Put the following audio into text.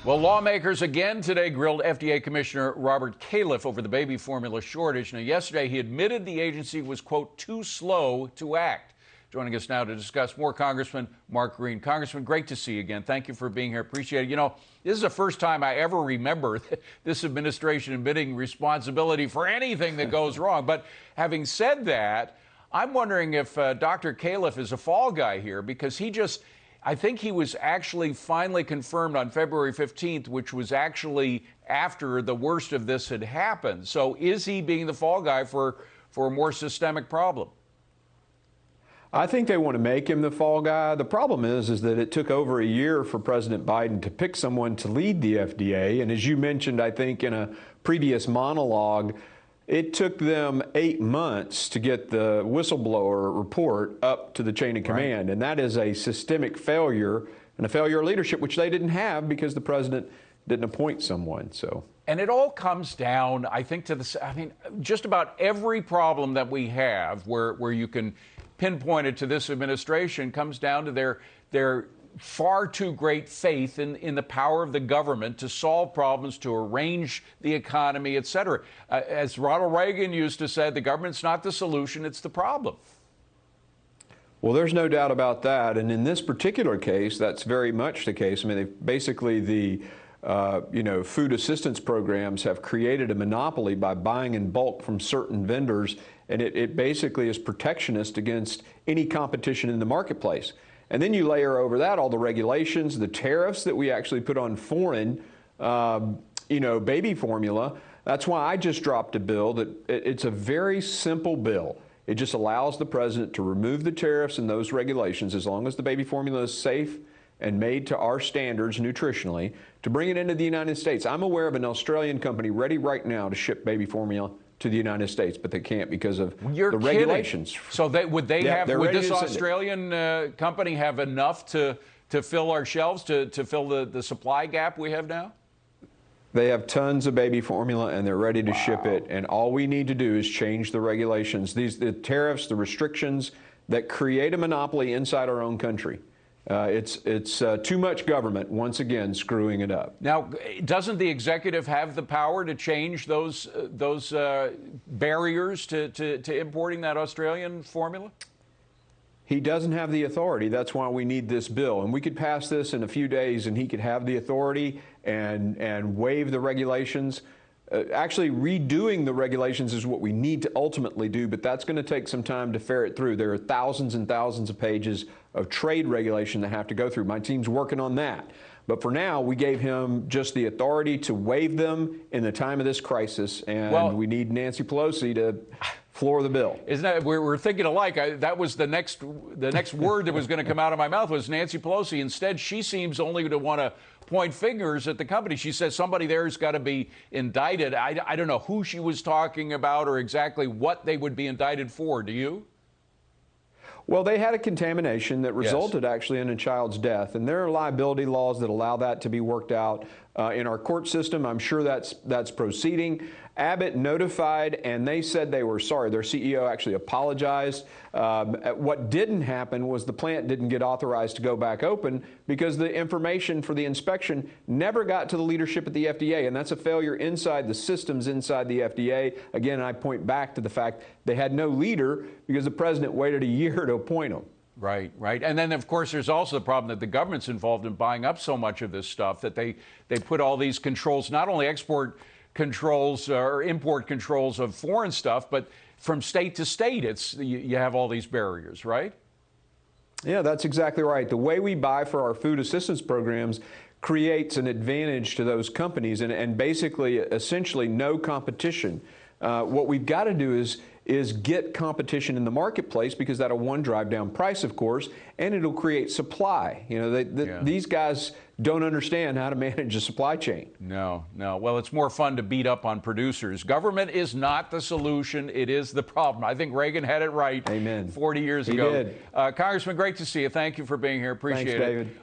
Well, lawmakers again today grilled FDA Commissioner Robert Califf over the baby formula shortage. Now, yesterday he admitted the agency was, quote, too slow to act. Joining us now to discuss more, Congressman Mark Green. Congressman, great to see you again. Thank you for being here. Appreciate it. You know, this is the first time I ever remember this administration admitting responsibility for anything that goes wrong. But having said that, I'm wondering if Dr. Califf is a fall guy here, because I think he was actually finally confirmed on February 15th, which was actually after the worst of this had happened. So is he being the fall guy for a more systemic problem? I think they want to make him the fall guy. The problem is that it took over a year for President Biden to pick someone to lead the FDA. And as you mentioned, I think in a previous monologue, it took them 8 months to get the whistleblower report up to the chain of command. And that is a systemic failure and a failure of leadership, which they didn't have because the president didn't appoint someone. And it all comes down, I think, to this. I mean, just about every problem that we have where you can pinpoint it to this administration comes down to their far too great faith in the power of the government to solve problems, to arrange the economy, et cetera. As Ronald Reagan used to say, the government's not the solution, it's the problem. Well, there's no doubt about that. And in this particular case, that's very much the case. I mean, basically the food assistance programs have created a monopoly by buying in bulk from certain vendors, and it basically is protectionist against any competition in the marketplace. And then you layer over that all the regulations, the tariffs that we actually put on foreign, baby formula. That's why I just dropped a bill that it's a very simple bill. It just allows the president to remove the tariffs and those regulations as long as the baby formula is safe and made to our standards nutritionally, to bring it into the United States. I'm aware of an Australian company ready right now to ship baby formula to the United States, but they can't because of the regulations. So would this Australian company have enough to fill our shelves, to fill the supply gap we have now? They have tons of baby formula and they're ready to ship it. And all we need to do is change the regulations. The tariffs, the restrictions that create a monopoly inside our own country. It's too much government, once again, screwing it up. Now, doesn't the executive have the power to change those barriers to importing that Australian formula? He doesn't have the authority. That's why we need this bill. And we could pass this in a few days and he could have the authority and waive the regulations. Actually, redoing the regulations is what we need to ultimately do, but that's going to take some time to ferret through. There are thousands and thousands of pages of trade regulation that have to go through. My team's working on that. But for now, we gave him just the authority to waive them in the time of this crisis, and we need Nancy Pelosi to floor the bill. Isn't that, we're thinking alike. That was the next word that was going to come out of my mouth was Nancy Pelosi. Instead, she seems only to want to point fingers at the company. She says somebody there's got to be indicted. I don't know who she was talking about or exactly what they would be indicted for. Do you? Well, they had a contamination that resulted actually in a child's death, and there are liability laws that allow that to be worked out in our court system. I'm sure that's proceeding. Abbott notified, and they said they were sorry. Their CEO actually apologized. What didn't happen was the plant didn't get authorized to go back open because the information for the inspection never got to the leadership at the FDA, and that's a failure inside the systems inside the FDA. Again, I point back to the fact they had no leader because the president waited a year to appoint him. Right. And then, of course, there's also the problem that the government's involved in buying up so much of this stuff that they put all these controls, not only export controls or import controls of foreign stuff, but from state to state, you have all these barriers, right? Yeah, that's exactly right. The way we buy for our food assistance programs creates an advantage to those companies and basically, essentially, no competition. What we've got to do is get competition in the marketplace because that'll drive down price, of course, and it'll create supply. You know, these guys don't understand how to manage a supply chain. No. Well, it's more fun to beat up on producers. Government is not the solution. It is the problem. I think Reagan had it right. Amen. 40 years ago. He did. Congressman, great to see you. Thank you for being here. Appreciate it. Thanks, David.